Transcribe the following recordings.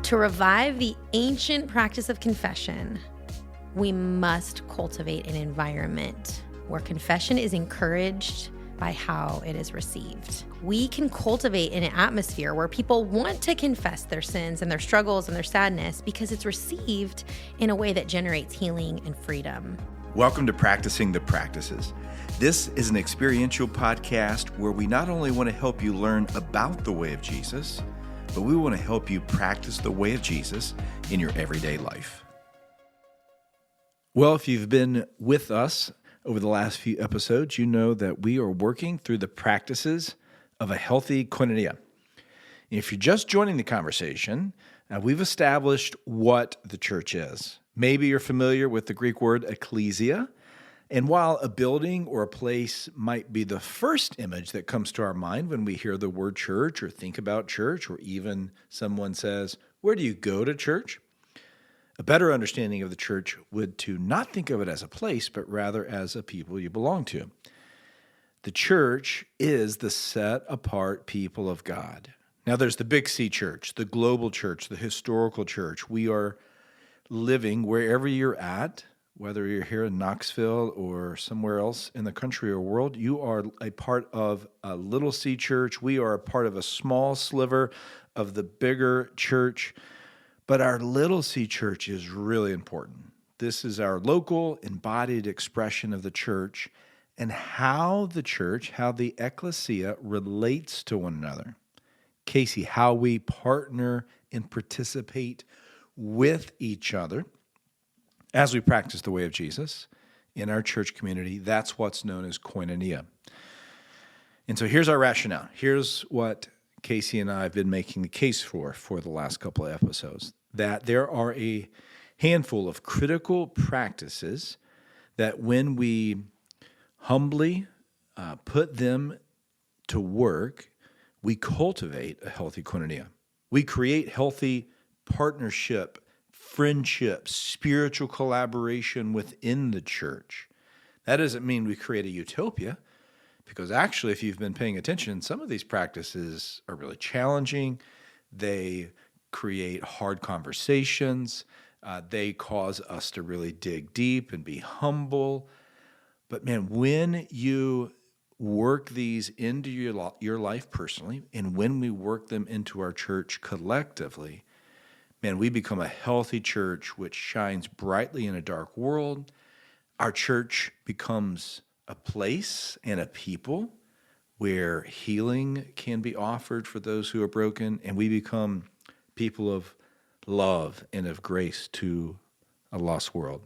To revive the ancient practice of confession, we must cultivate an environment where confession is encouraged by how it is received. We can cultivate an atmosphere where people want to confess their sins and their struggles and their sadness because it's received in a way that generates healing and freedom. Welcome to Practicing the Practices. This is an experiential podcast where we not only want to help you learn about the way of Jesus, but we want to help you practice the way of Jesus in your everyday life. Well, if you've been with us over the last few episodes, you know that we are working through the practices of a healthy koinonia. If you're just joining the conversation, we've established what the church is. Maybe you're familiar with the Greek word ecclesia. And while a building or a place might be the first image that comes to our mind when we hear the word church or think about church, or even someone says, "Where do you go to church?" A better understanding of the church would to not think of it as a place, but rather as a people you belong to. The church is the set-apart people of God. Now, there's the Big C church, the global church, the historical church. We are living wherever you're at, whether you're here in Knoxville or somewhere else in the country or world. You are a part of a little C church. We are a part of a small sliver of the bigger church. But our little C church is really important. This is our local embodied expression of the church and how the church, how the ecclesia relates to one another. Casey, how we partner and participate with each other as we practice the way of Jesus in our church community. That's what's known as koinonia. And so here's our rationale. Here's what Casey and I have been making the case for the last couple of episodes, that there are a handful of critical practices that when we humbly put them to work, we cultivate a healthy koinonia. We create healthy partnership, friendship, spiritual collaboration within the church. That doesn't mean we create a utopia, because actually, if you've been paying attention, some of these practices are really challenging. They create hard conversations. They cause us to really dig deep and be humble. But man, when you work these into your life personally, and when we work them into our church collectively, man, we become a healthy church which shines brightly in a dark world. Our church becomes a place and a people where healing can be offered for those who are broken, and we become people of love and of grace to a lost world.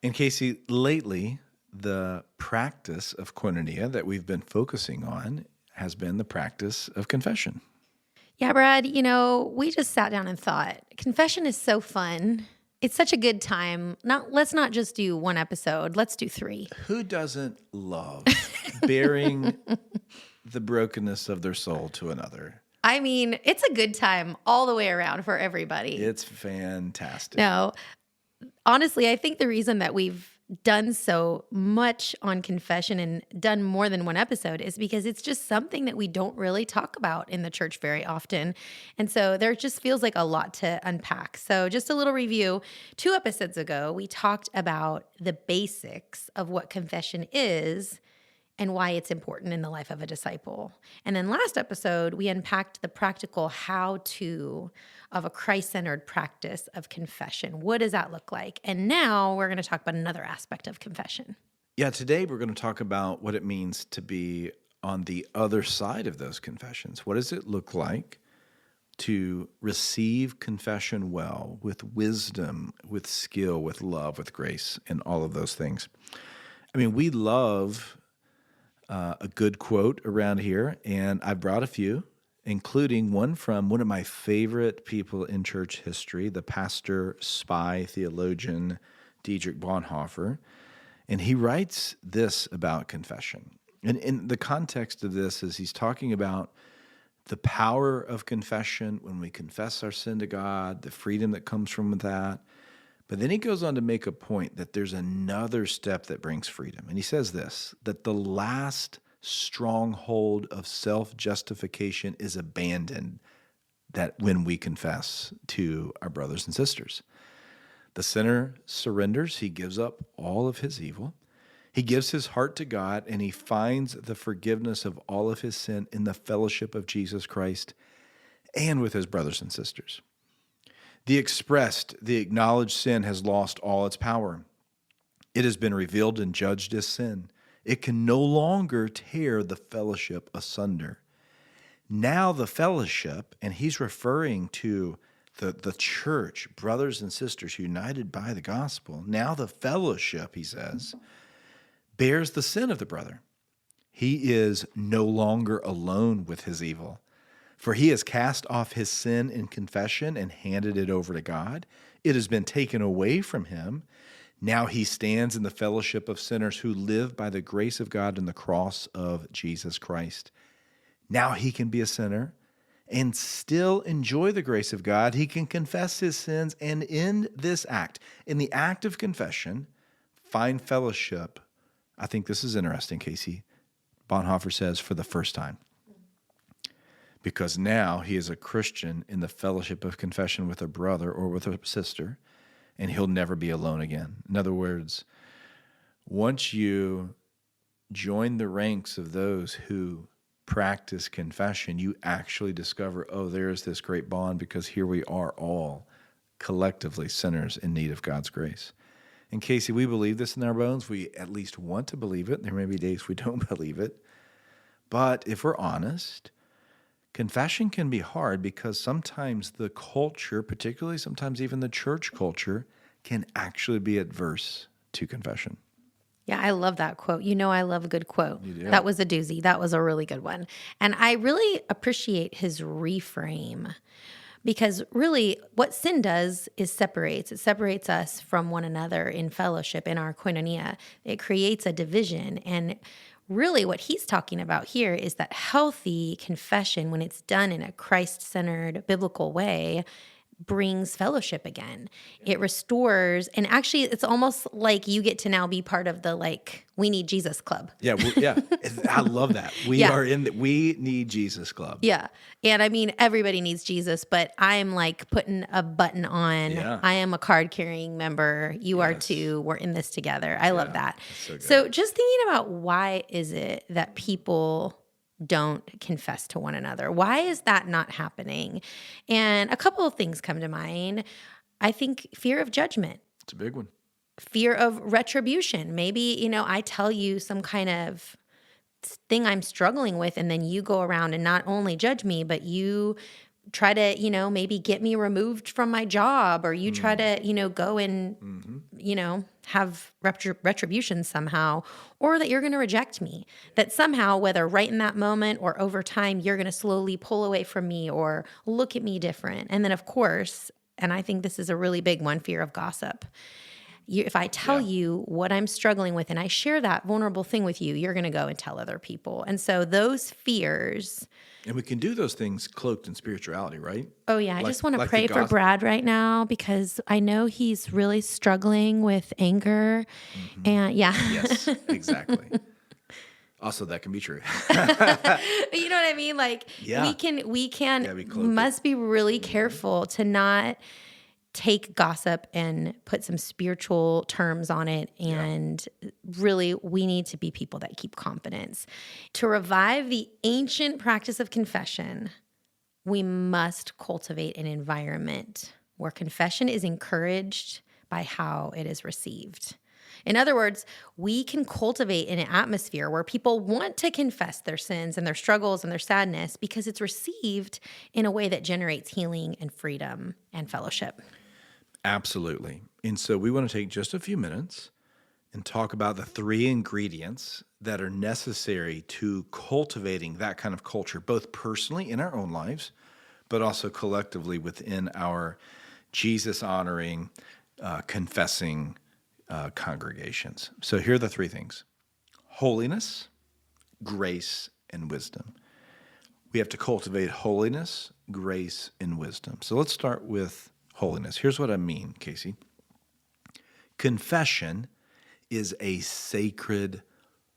And Casey, lately, the practice of koinonia that we've been focusing on has been the practice of confession. Yeah, Brad, we just sat down and thought, confession is so fun. It's such a good time. Let's not just do one episode. Let's do 3. Who doesn't love bearing the brokenness of their soul to another? I mean, it's a good time all the way around for everybody. It's fantastic. No, honestly, I think the reason that we've done so much on confession and done more than one episode is because it's just something that we don't really talk about in the church very often. And so there just feels like a lot to unpack. So just a little review. 2 episodes ago, we talked about the basics of what confession is and why it's important in the life of a disciple. And then last episode, we unpacked the practical how-to of a Christ-centered practice of confession. What does that look like? And now we're going to talk about another aspect of confession. Yeah, today we're going to talk about what it means to be on the other side of those confessions. What does it look like to receive confession well, with wisdom, with skill, with love, with grace, and all of those things? I mean, we love a good quote around here, and I brought a few, including one from one of my favorite people in church history, the pastor, spy, theologian, Dietrich Bonhoeffer. And he writes this about confession. And in the context of this is he's talking about the power of confession when we confess our sin to God, the freedom that comes from that. But then he goes on to make a point that there's another step that brings freedom. And he says this, that the last stronghold of self-justification is abandoned that when we confess to our brothers and sisters. The sinner surrenders. He gives up all of his evil. He gives his heart to God, and he finds the forgiveness of all of his sin in the fellowship of Jesus Christ and with his brothers and sisters. The expressed, the acknowledged sin has lost all its power. It has been revealed and judged as sin. It can no longer tear the fellowship asunder. Now the fellowship, and he's referring to the church, brothers and sisters united by the gospel. Now the fellowship, he says, bears the sin of the brother. He is no longer alone with his evil, for he has cast off his sin in confession and handed it over to God. It has been taken away from him. Now he stands in the fellowship of sinners who live by the grace of God in the cross of Jesus Christ. Now he can be a sinner and still enjoy the grace of God. He can confess his sins, and in this act, in the act of confession, find fellowship. I think this is interesting, Casey. Bonhoeffer says, for the first time. Because now he is a Christian in the fellowship of confession with a brother or with a sister, and he'll never be alone again. In other words, once you join the ranks of those who practice confession, you actually discover, oh, there's this great bond, because here we are all collectively sinners in need of God's grace. And Casey, we believe this in our bones. We at least want to believe it. There may be days we don't believe it. But if we're honest, confession can be hard because sometimes the culture, particularly sometimes even the church culture, can actually be adverse to confession. Yeah, I love that quote. You know, I love a good quote. You do. That was a doozy. That was a really good one. And I really appreciate his reframe, because really what sin does is separates. It separates us from one another in fellowship, in our koinonia. It creates a division. And really what he's talking about here is that healthy confession, when it's done in a Christ-centered biblical way, brings fellowship again. It restores, and actually it's almost like you get to now be part of the, like, we need Jesus club. Yeah, yeah. I love that. We Yeah. are in the We Need Jesus club. Yeah. And I mean, everybody needs Jesus, but I am like putting a button on. Yeah. I am a card carrying member. You are Yes. too. We're in this together. I love that. so good. So just thinking about, why is it that people don't confess to one another? Why is that not happening? And a couple of things come to mind. I think fear of judgment, It's a big one. fear of retribution. Maybe, I tell you some kind of thing I'm struggling with, and then you go around and not only judge me, but you try to, maybe get me removed from my job, or you try to, go and, have retribution somehow, or that you're going to reject me, that somehow, whether right in that moment or over time, you're going to slowly pull away from me or look at me different. And then, of course, and I think this is a really big one, fear of gossip. If I tell you what I'm struggling with and I share that vulnerable thing with you, you're going to go and tell other people. And so those fears. And we can do those things cloaked in spirituality, right? Oh, yeah. I just want to like pray the for gospel. Brad right now, because I know he's really struggling with anger. And yeah. Yes, exactly. Also, that can be true. You know what I mean? Like, Yeah. we Yeah, we cloak it. must be really careful to not take gossip and put some spiritual terms on it. And really, we need to be people that keep confidence. To revive the ancient practice of confession, we must cultivate an environment where confession is encouraged by how it is received. In other words, we can cultivate an atmosphere where people want to confess their sins and their struggles and their sadness, because it's received in a way that generates healing and freedom and fellowship. Absolutely. And so we want to take just a few minutes and talk about the 3 ingredients that are necessary to cultivating that kind of culture, both personally in our own lives, but also collectively within our Jesus-honoring, confessing congregations. So here are the 3 things: holiness, grace, and wisdom. We have to cultivate holiness, grace, and wisdom. So let's start with holiness. Here's what I mean, Casey. Confession is a sacred,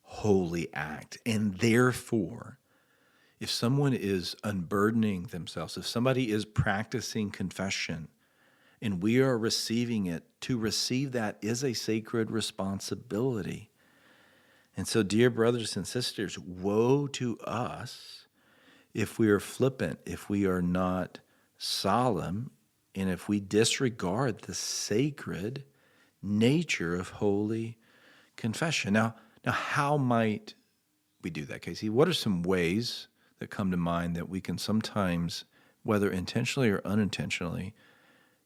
holy act, and therefore if someone is unburdening themselves, if somebody is practicing confession and we are receiving it, to receive that is a sacred responsibility. And so, dear brothers and sisters, woe to us if we are flippant, if we are not solemn, and if we disregard the sacred nature of holy confession. Now, how might we do that, Casey? What are some ways that come to mind that we can sometimes, whether intentionally or unintentionally,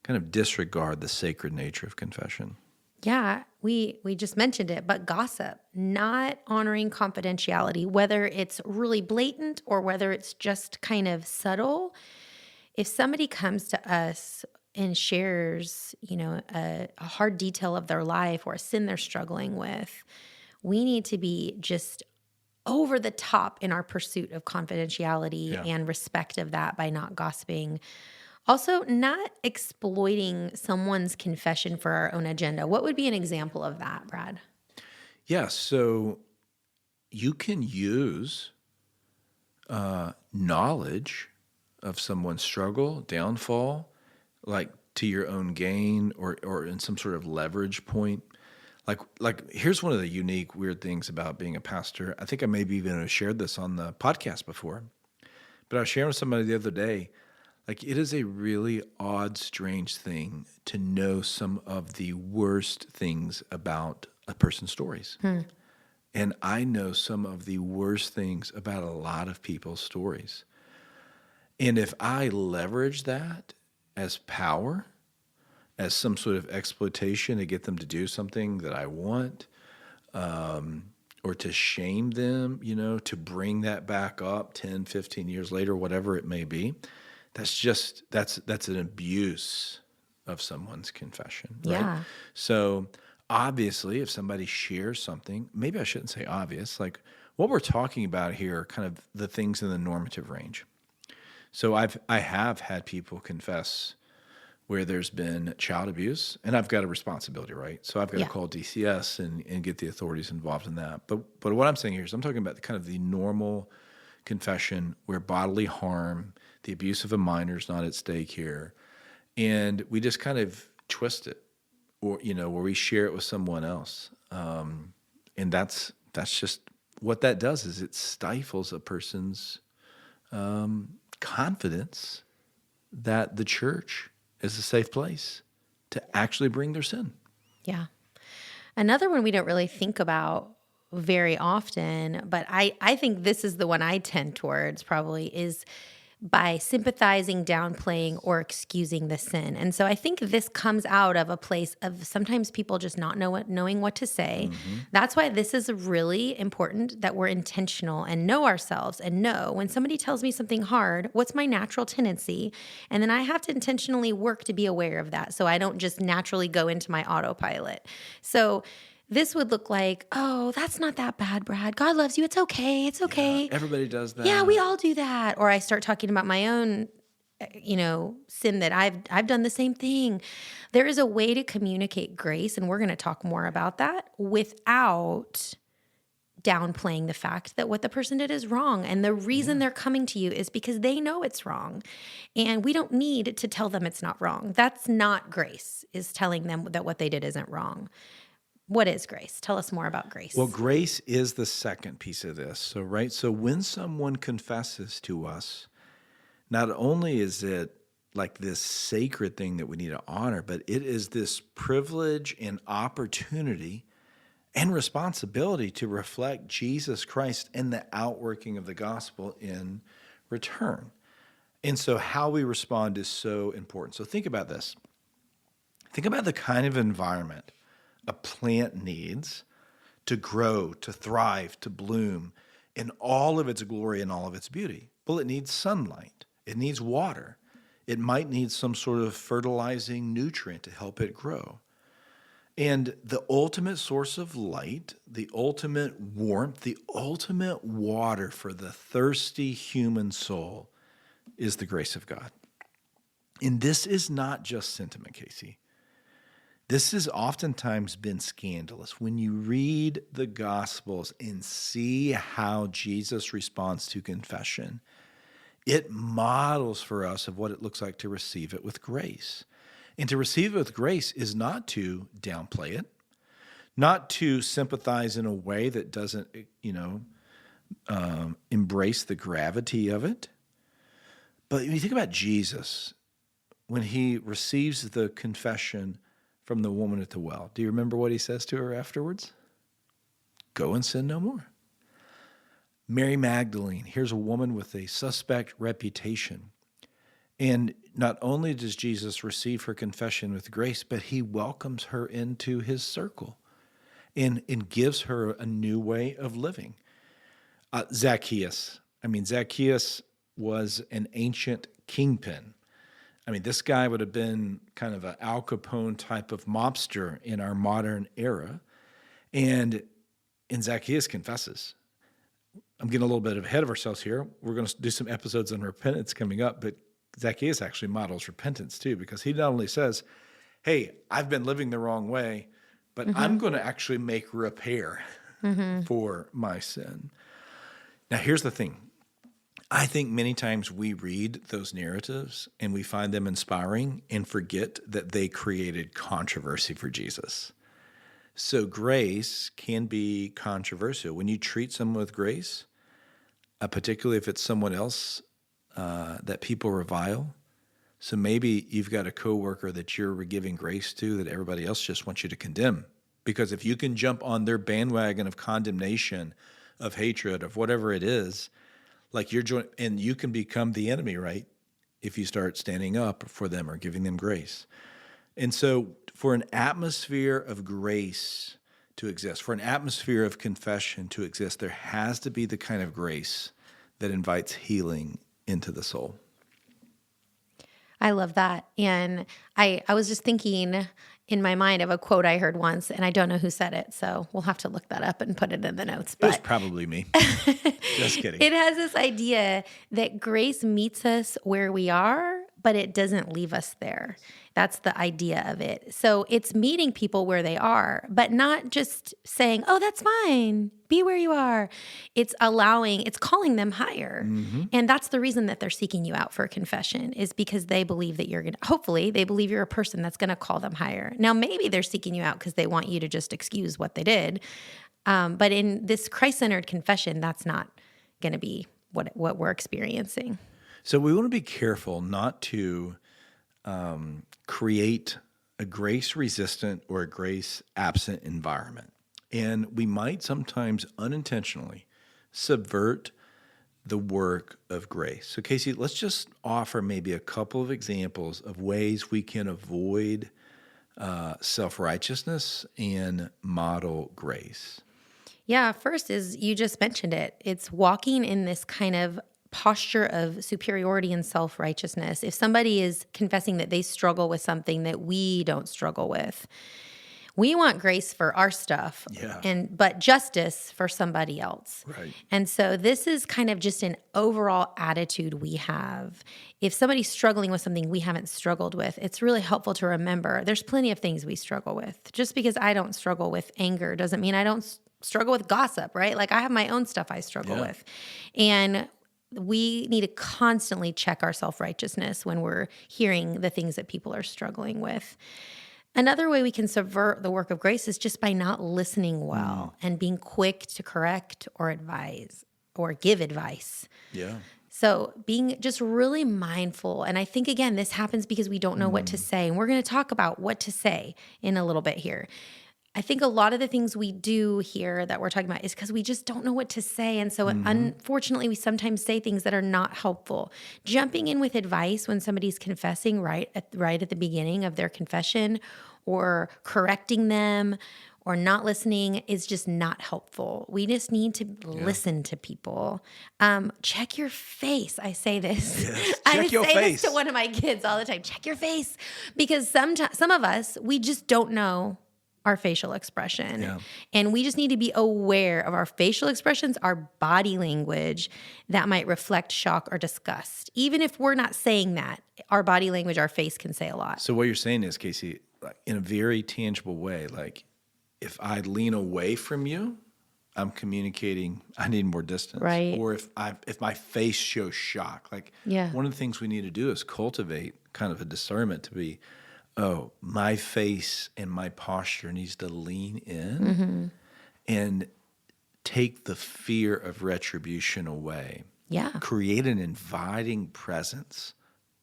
kind of disregard the sacred nature of confession? Yeah, we just mentioned it, but gossip, not honoring confidentiality, whether it's really blatant or whether it's just kind of subtle. If somebody comes to us and shares, a hard detail of their life or a sin they're struggling with, we need to be just over the top in our pursuit of confidentiality Yeah. and respect of that by not gossiping. Also, not exploiting someone's confession for our own agenda. What would be an example of that, Brad? Yeah. So you can use knowledge of someone's struggle, downfall, like to your own gain or in some sort of leverage point. Like here's one of the unique weird things about being a pastor. I think I maybe even have shared this on the podcast before, but I was sharing with somebody the other day. Like it is a really odd, strange thing to know some of the worst things about a person's stories. And I know some of the worst things about a lot of people's stories. And if I leverage that as power, as some sort of exploitation to get them to do something that I want, or to shame them, to bring that back up 10, 15 years later, whatever it may be, that's an abuse of someone's confession, right? Yeah. So obviously, if somebody shares something, maybe I shouldn't say obvious, like what we're talking about here are kind of the things in the normative range. So I have had people confess where there's been child abuse, and I've got a responsibility, right? So I've got to Yeah. call DCS and get the authorities involved in that. But what I'm saying here is I'm talking about kind of the normal confession where bodily harm, the abuse of a minor is not at stake here, and we just kind of twist it, or where we share it with someone else, and that's just what that does is it stifles a person's confidence that the church is a safe place to actually bring their sin. Yeah. Another one we don't really think about very often, but I think this is the one I tend towards probably is by sympathizing, downplaying, or excusing the sin. And so I think this comes out of a place of sometimes people just not knowing what to say. That's why this is really important that we're intentional and know ourselves and know when somebody tells me something hard, what's my natural tendency? And then I have to intentionally work to be aware of that so I don't just naturally go into my autopilot. So this would look like, oh, that's not that bad, Brad. God loves you. It's okay. It's okay. Everybody does that. Yeah, we all do that. Or I start talking about my own, sin that I've done the same thing. There is a way to communicate grace, and we're going to talk more about that without downplaying the fact that what the person did is wrong. And the reason they're coming to you is because they know it's wrong. And we don't need to tell them it's not wrong. That's not grace, is telling them that what they did isn't wrong. What is grace? Tell us more about grace. Well, grace is the second piece of this. So, right? So when someone confesses to us, not only is it like this sacred thing that we need to honor, but it is this privilege and opportunity and responsibility to reflect Jesus Christ and the outworking of the gospel in return. And so how we respond is so important. So think about this. Think about the kind of environment a plant needs to grow, to thrive, to bloom in all of its glory and all of its beauty. Well, it needs sunlight. It needs water. It might need some sort of fertilizing nutrient to help it grow. And the ultimate source of light, the ultimate warmth, the ultimate water for the thirsty human soul is the grace of God. And this is not just sentiment, Casey. This has oftentimes been scandalous. When you read the Gospels and see how Jesus responds to confession, it models for us of what it looks like to receive it with grace. And to receive it with grace is not to downplay it, not to sympathize in a way that doesn't, embrace the gravity of it. But when you think about Jesus, when he receives the confession from the woman at the well, do you remember what he says to her afterwards? Go and sin no more. Mary Magdalene, here's a woman with a suspect reputation. And not only does Jesus receive her confession with grace, but he welcomes her into his circle and gives her a new way of living. Zacchaeus was an ancient kingpin. This guy would have been kind of an Al Capone type of mobster in our modern era. And Zacchaeus confesses. I'm getting a little bit ahead of ourselves here. We're going to do some episodes on repentance coming up, but Zacchaeus actually models repentance too, because he not only says, hey, I've been living the wrong way, but I'm going to actually make repair for my sin. Now, here's the thing. I think many times we read those narratives and we find them inspiring and forget that they created controversy for Jesus. So grace can be controversial. When you treat someone with grace, particularly if it's someone else that people revile. So maybe you've got a coworker that you're giving grace to that everybody else just wants you to condemn. Because if you can jump on their bandwagon of condemnation, of hatred, of whatever it is, like and you can become the enemy, right? If you start standing up for them or giving them grace. And so for an atmosphere of grace to exist, for an atmosphere of confession to exist, there has to be the kind of grace that invites healing into the soul. I love that. And I was just thinking in my mind of a quote I heard once, and I don't know who said it, so we'll have to look that up and put it in the notes. It was probably me. Just kidding. It has this idea that grace meets us where we are, but it doesn't leave us there. That's the idea of it. So it's meeting people where they are, but not just saying, oh, that's fine. Be where you are. It's calling them higher. Mm-hmm. And that's the reason that they're seeking you out for a confession, is because they believe that hopefully they believe you're a person that's going to call them higher. Now, maybe they're seeking you out because they want you to just excuse what they did. But in this Christ-centered confession, that's not going to be what we're experiencing. So we want to be careful not to create a grace-resistant or a grace-absent environment. And we might sometimes unintentionally subvert the work of grace. So Casey, let's just offer maybe a couple of examples of ways we can avoid self-righteousness and model grace. Yeah, first is, you just mentioned it. It's walking in this kind of posture of superiority and self-righteousness. If somebody is confessing that they struggle with something that we don't struggle with, we want grace for our stuff, but justice for somebody else. Right. And so this is kind of just an overall attitude we have. If somebody's struggling with something we haven't struggled with, it's really helpful to remember there's plenty of things we struggle with. Just because I don't struggle with anger doesn't mean I don't struggle with gossip, right? Like I have my own stuff I struggle with. And we need to constantly check our self-righteousness when we're hearing the things that people are struggling with. Another way we can subvert the work of grace is just by not listening well and being quick to correct or advise or give advice. Yeah. So being just really mindful. And I think, again, this happens because we don't know what to say. And we're going to talk about what to say in a little bit here. I think a lot of the things we do here that we're talking about is because we just don't know what to say. And so unfortunately, we sometimes say things that are not helpful. Jumping in with advice when somebody's confessing right at the beginning of their confession, or correcting them or not listening, is just not helpful. We just need to listen to people. Check your face. I say this. Yes. I Check your say face. this to one of my kids all the time. Check your face. Because some of us, we just don't know our facial expression. Yeah. And we just need to be aware of our facial expressions, our body language that might reflect shock or disgust. Even if we're not saying that, our body language, our face can say a lot. So what you're saying is, Casey, like in a very tangible way. Like if I lean away from you, I'm communicating I need more distance. Right. Or if my face shows shock, like Yeah. one of the things we need to do is cultivate kind of a discernment to be, oh, my face and my posture needs to lean in and take the fear of retribution away. Yeah. Create an inviting presence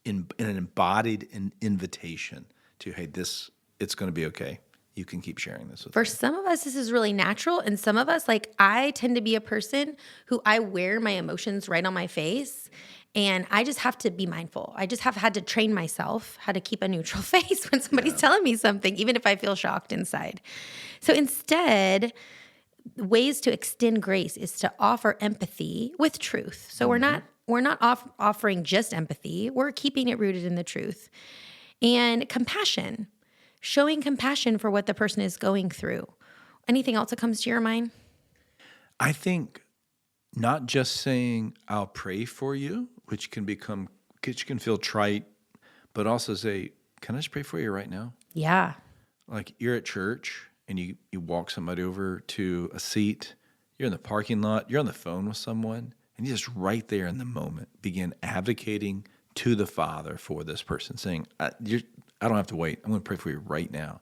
in an embodied invitation to, hey, it's going to be okay. You can keep sharing this with For me. some of us, this is really natural. And some of us, like I tend to be a person who I wear my emotions right on my face. And I just have to be mindful. I just have had to train myself how to keep a neutral face when somebody's telling me something, even if I feel shocked inside. So instead, ways to extend grace is to offer empathy with truth. So we're not offering just empathy. We're keeping it rooted in the truth. And compassion, showing compassion for what the person is going through. Anything else that comes to your mind? I think not just saying, I'll pray for you, which can feel trite, but also say, can I just pray for you right now? Yeah. Like you're at church and you walk somebody over to a seat, you're in the parking lot, you're on the phone with someone, and you just right there in the moment begin advocating to the Father for this person, saying, I don't have to wait. I'm going to pray for you right now.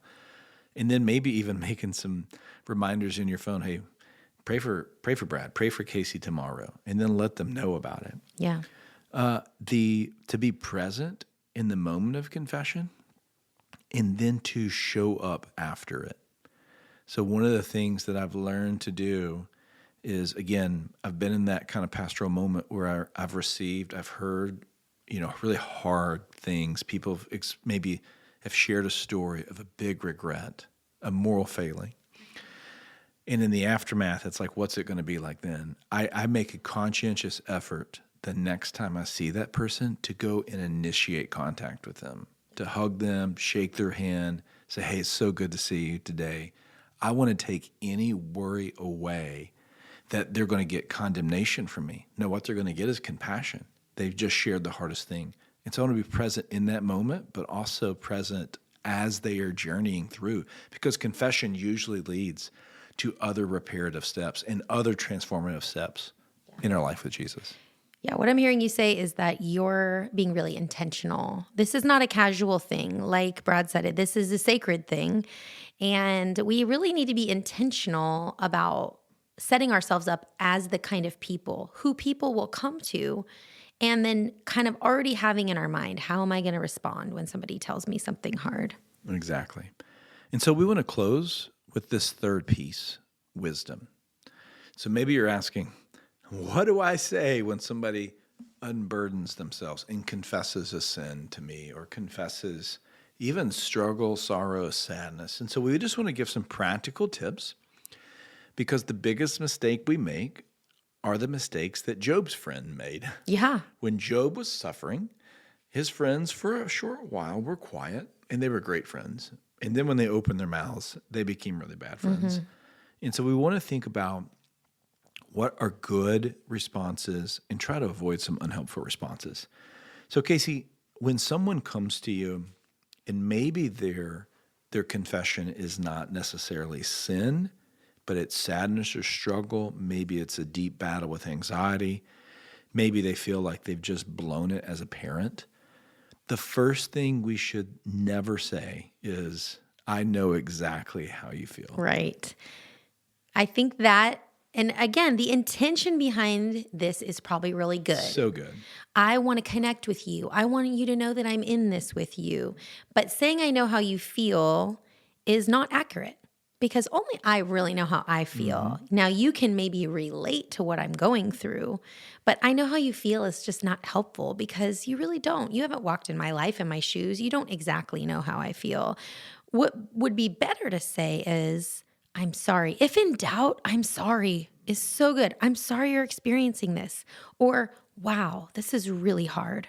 And then maybe even making some reminders in your phone, hey, pray for Brad, pray for Casey tomorrow, and then let them know about it. Yeah. To be present in the moment of confession and then to show up after it. So one of the things that I've learned to do is, again, I've been in that kind of pastoral moment where I've heard, really hard things. People maybe have shared a story of a big regret, a moral failing. And in the aftermath, it's like, what's it going to be like then? I make a conscientious effort the next time I see that person to go and initiate contact with them, to hug them, shake their hand, say, hey, it's so good to see you today. I want to take any worry away that they're going to get condemnation from me. No, what they're going to get is compassion. They've just shared the hardest thing. And so I want to be present in that moment, but also present as they are journeying through, because confession usually leads to other reparative steps and other transformative steps in our life with Jesus. Yeah, what I'm hearing you say is that you're being really intentional. This is not a casual thing. Like Brad said this is a sacred thing. And we really need to be intentional about setting ourselves up as the kind of people who people will come to, and then kind of already having in our mind, how am I going to respond when somebody tells me something hard? Exactly. And so we want to close with this third piece, wisdom. So maybe you're asking, what do I say when somebody unburdens themselves and confesses a sin to me, or confesses even struggle, sorrow, sadness? And so we just want to give some practical tips, because the biggest mistake we make are the mistakes that Job's friend made. Yeah. When Job was suffering, his friends for a short while were quiet, and they were great friends. And then when they opened their mouths, they became really bad friends. And so we want to think about what are good responses and try to avoid some unhelpful responses. So Casey, when someone comes to you and maybe their confession is not necessarily sin, but it's sadness or struggle, maybe it's a deep battle with anxiety, maybe they feel like they've just blown it as a parent, the first thing we should never say is, I know exactly how you feel. Right. I think that, and again, the intention behind this is probably really good. So good. I want to connect with you. I want you to know that I'm in this with you. But saying I know how you feel is not accurate, because only I really know how I feel. Now, you can maybe relate to what I'm going through, but I know how you feel is just not helpful, because you really don't. You haven't walked in my life in my shoes. You don't exactly know how I feel. What would be better to say is, I'm sorry. If in doubt, I'm sorry is so good. I'm sorry you're experiencing this. Or, wow, this is really hard.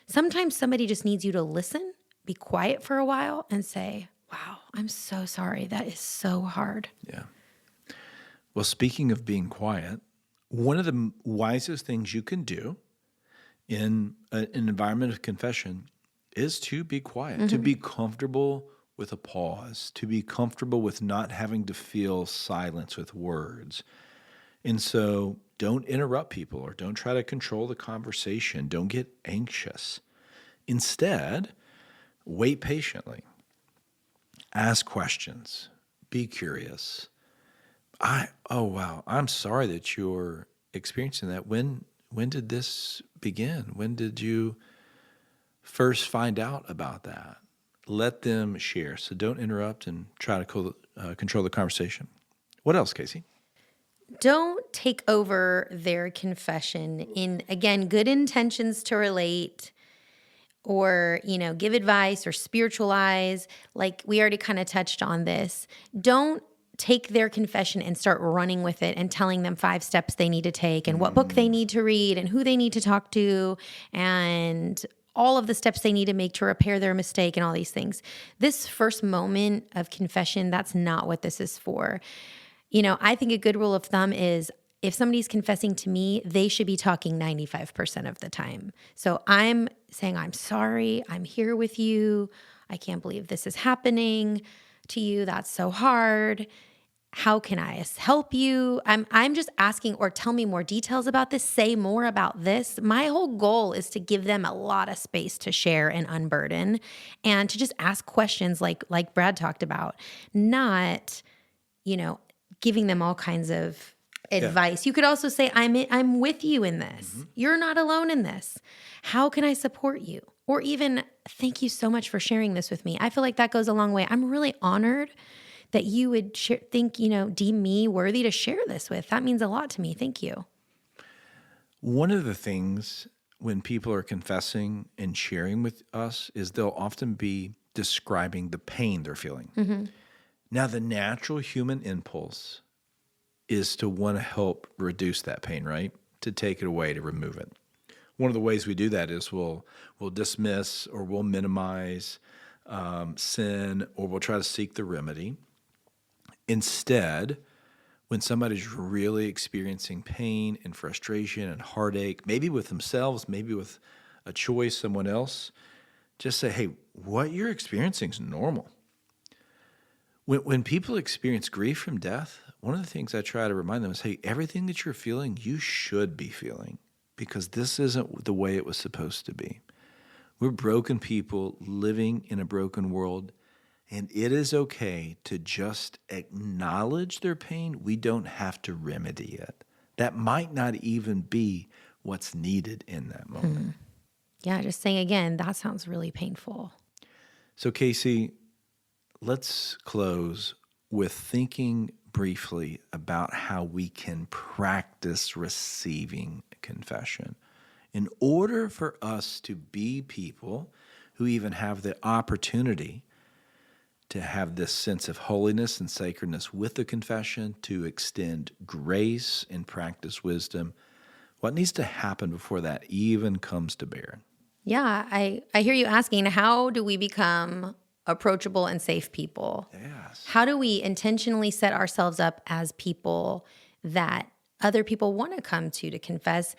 Sometimes somebody just needs you to listen, be quiet for a while, and say, wow, I'm so sorry. That is so hard. Yeah. Well, speaking of being quiet, one of the wisest things you can do in an environment of confession is to be quiet, to be comfortable with a pause, to be comfortable with not having to fill silence with words. And so don't interrupt people or don't try to control the conversation. Don't get anxious. Instead, wait patiently. Ask questions. Be curious. Oh wow, I'm sorry that you're experiencing that. When did this begin? When did you first find out about that? Let them share. So don't interrupt and try to control the conversation. What else, Casey? Don't take over their confession in, again, good intentions to relate or, give advice or spiritualize. Like we already kind of touched on this. Don't take their confession and start running with it and telling them 5 steps they need to take and what book they need to read and who they need to talk to and all of the steps they need to make to repair their mistake and all these things. This first moment of confession, that's not what this is for. I think a good rule of thumb is if somebody's confessing to me, they should be talking 95% of the time. So I'm saying, I'm sorry, I'm here with you. I can't believe this is happening to you. That's so hard. How can I help you? I'm just asking, or tell me more details about this, say more about this. My whole goal is to give them a lot of space to share and unburden and to just ask questions like Brad talked about, not, giving them all kinds of advice. You could also say, I'm with you in this. Mm-hmm. You're not alone in this. How can I support you? Or even, thank you so much for sharing this with me. I feel like that goes a long way. I'm really honored that you would deem me worthy to share this with. That means a lot to me. Thank you. One of the things when people are confessing and sharing with us is they'll often be describing the pain they're feeling. Mm-hmm. Now, the natural human impulse is to want to help reduce that pain, right? To take it away, to remove it. One of the ways we do that is we'll dismiss or we'll minimize sin, or we'll try to seek the remedy. Instead, when somebody's really experiencing pain and frustration and heartache, maybe with themselves, maybe with a choice, someone else, just say, hey, what you're experiencing is normal. When people experience grief from death, one of the things I try to remind them is, hey, everything that you're feeling, you should be feeling, because this isn't the way it was supposed to be. We're broken people living in a broken world, and it is okay to just acknowledge their pain. We don't have to remedy it. That might not even be what's needed in that moment. Yeah, just saying again, that sounds really painful. So, Casey, let's close with thinking briefly about how we can practice receiving confession. In order for us to be people who even have the opportunity to have this sense of holiness and sacredness with the confession, to extend grace and practice wisdom, what needs to happen before that even comes to bear? Yeah, I hear you asking, how do we become approachable and safe people? Yes. How do we intentionally set ourselves up as people that other people want to come to confess,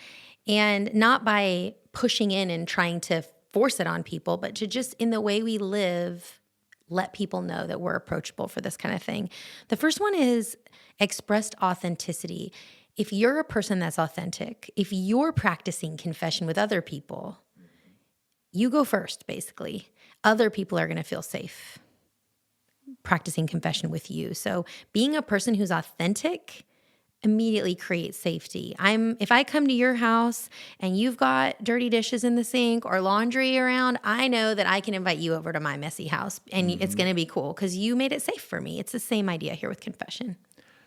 and not by pushing in and trying to force it on people, but to just in the way we live, let people know that we're approachable for this kind of thing. The first one is expressed authenticity. If you're a person that's authentic, if you're practicing confession with other people, you go first, basically. Other people are going to feel safe practicing confession with you. So being a person who's authentic immediately creates safety. If I come to your house and you've got dirty dishes in the sink or laundry around, I know that I can invite you over to my messy house, and it's going to be cool because you made it safe for me. It's the same idea here with confession.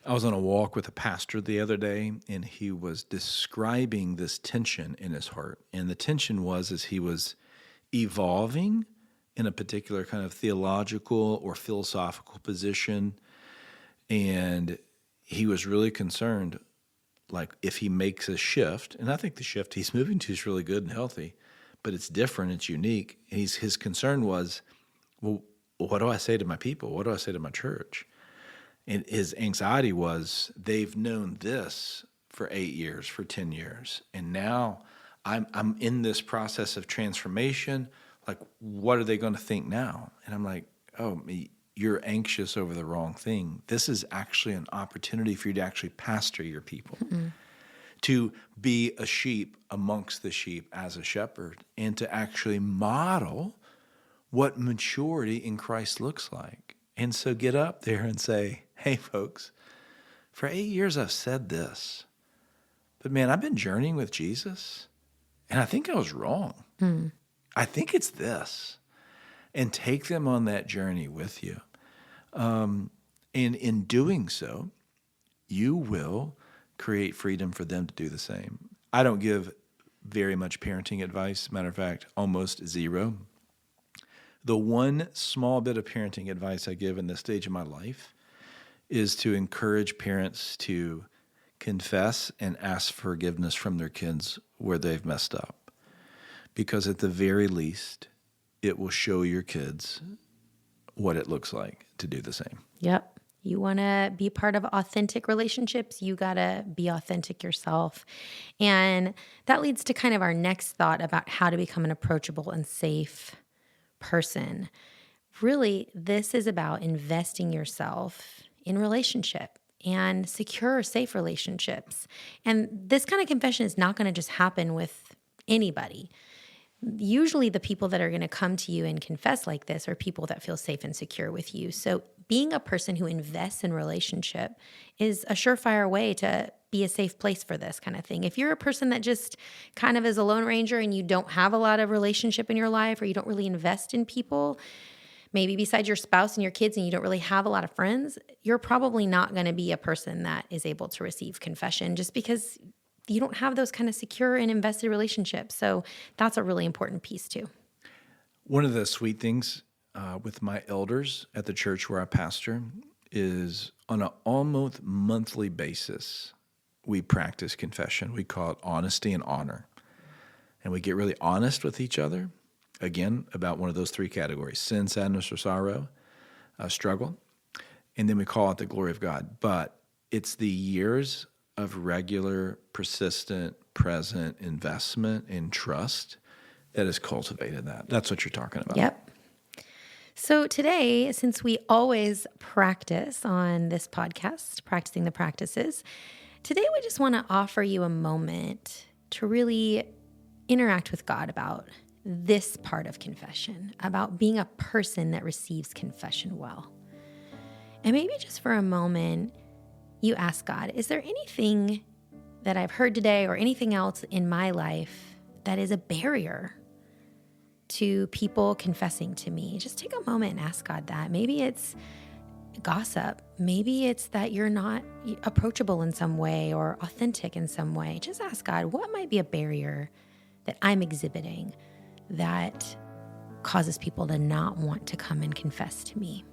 I was on a walk with a pastor the other day, and he was describing this tension in his heart. And the tension was as he was evolving in a particular kind of theological or philosophical position, and he was really concerned, like if he makes a shift, and I think the shift he's moving to is really good and healthy, but it's different, it's unique. And his concern was, well, what do I say to my people? What do I say to my church? And his anxiety was, they've known this for 8 years, for 10 years, and now I'm in this process of transformation. Like, what are they going to think now? And I'm like, you're anxious over the wrong thing. This is actually an opportunity for you to actually pastor your people, to be a sheep amongst the sheep as a shepherd, and to actually model what maturity in Christ looks like. And so get up there and say, hey, folks, for 8 years I've said this, but man, I've been journeying with Jesus, and I think I was wrong. I think it's this. And take them on that journey with you. And in doing so, you will create freedom for them to do the same. I don't give very much parenting advice. Matter of fact, almost zero. The one small bit of parenting advice I give in this stage of my life is to encourage parents to confess and ask forgiveness from their kids where they've messed up. Because at the very least, it will show your kids what it looks like to do the same. Yep. You want to be part of authentic relationships, you got to be authentic yourself. And that leads to kind of our next thought about how to become an approachable and safe person. Really, this is about investing yourself in relationship and secure, safe relationships. And this kind of confession is not going to just happen with anybody. Usually the people that are going to come to you and confess like this are people that feel safe and secure with you. So being a person who invests in relationship is a surefire way to be a safe place for this kind of thing. If you're a person that just kind of is a lone ranger and you don't have a lot of relationship in your life, or you don't really invest in people, maybe besides your spouse and your kids, and you don't really have a lot of friends, you're probably not going to be a person that is able to receive confession, just because you don't have those kind of secure and invested relationships. So that's a really important piece too. One of the sweet things with my elders at the church where I pastor is on an almost monthly basis, we practice confession. We call it honesty and honor. And we get really honest with each other, again, about one of those three categories: sin, sadness, or sorrow, struggle. And then we call it the glory of God. But it's the years of regular, persistent, present investment in trust that has cultivated that. That's what you're talking about. Yep. So today, since we always practice on this podcast, practicing the practices, today we just want to offer you a moment to really interact with God about this part of confession, about being a person that receives confession well. And maybe just for a moment, you ask God, is there anything that I've heard today or anything else in my life that is a barrier to people confessing to me? Just take a moment and ask God that. Maybe it's gossip. Maybe it's that you're not approachable in some way or authentic in some way. Just ask God, what might be a barrier that I'm exhibiting that causes people to not want to come and confess to me?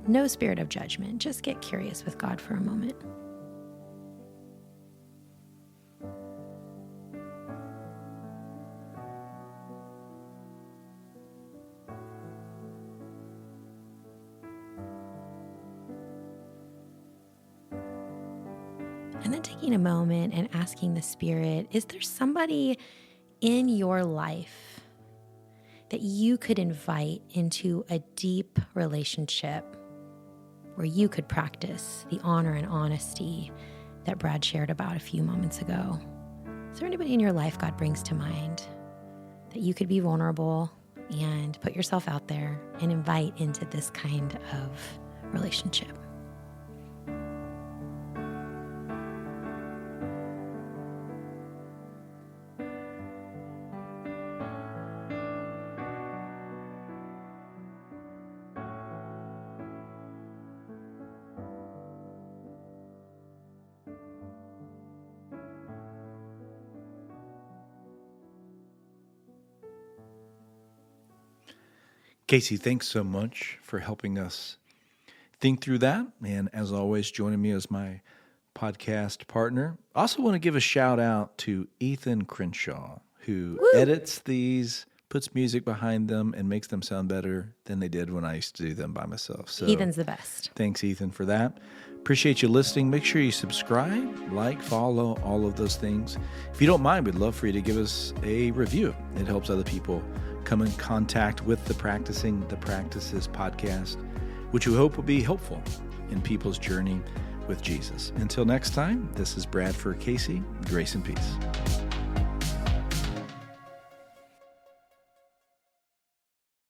No spirit of judgment. Just get curious with God for a moment. And then taking a moment and asking the Spirit, is there somebody in your life that you could invite into a deep relationship where you could practice the honor and honesty that Brad shared about a few moments ago? Is there anybody in your life God brings to mind that you could be vulnerable and put yourself out there and invite into this kind of relationship? Casey, thanks so much for helping us think through that. And as always, joining me as my podcast partner. I also want to give a shout out to Ethan Crenshaw, who edits these, puts music behind them, and makes them sound better than they did when I used to do them by myself. So Ethan's the best. Thanks, Ethan, for that. Appreciate you listening. Make sure you subscribe, like, follow, all of those things. If you don't mind, we'd love for you to give us a review. It helps other people come in contact with the Practicing the Practices podcast, which we hope will be helpful in people's journey with Jesus. Until next time, this is Bradford Casey. Grace and peace.